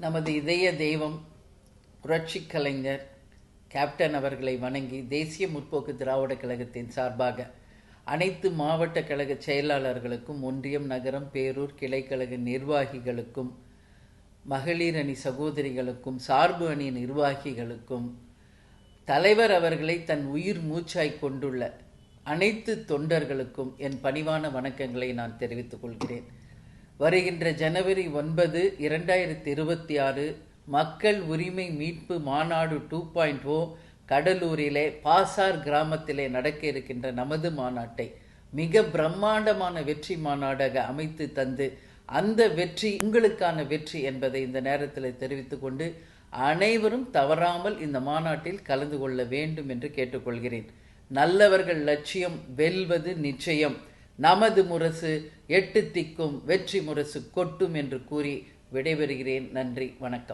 நமது இதய தெய்வம் புரட்சி கலைஞர் கேப்டன் அவர்களை வணங்கி தேசிய முற்போக்கு திராவிட கழகத்தின் சார்பாக அனைத்து மாவட்ட கழக செயலாளர்களுக்கும், ஒன்றியம், நகரம், பேரூர் கிளைக்கழக நிர்வாகிகளுக்கும், மகளிர் அணி சகோதரிகளுக்கும், சார்பு அணி நிர்வாகிகளுக்கும், தலைவர் அவர்களை தன் உயிர் மூச்சாய் கொண்டுள்ள அனைத்து தொண்டர்களுக்கும் என் பணிவான வணக்கங்களை நான் தெரிவித்துக் கொள்கிறேன். வருகின்ற ஜனவரி 9, 2026 மக்கள் உரிமை மீட்பு மாநாடு 2.0 கடலூரிலே பாசார் கிராமத்திலே நடக்க இருக்கின்ற நமது மாநாட்டை மிக பிரம்மாண்டமான வெற்றி மாநாடாக அமைத்து தந்து, அந்த வெற்றி உங்களுக்கான வெற்றி என்பதை இந்த நேரத்தில் தெரிவித்துக் கொண்டு அனைவரும் தவறாமல் இந்த மாநாட்டில் கலந்து கொள்ள வேண்டும் என்று கேட்டுக்கொள்கிறேன். நல்லவர்கள் லட்சியம் வெல்வது நிச்சயம். நமது முரசு 8 திக்கும் வெற்றி முரசு கொட்டும் என்று கூறி விடைபெறுகிறேன். நன்றி, வணக்கம்.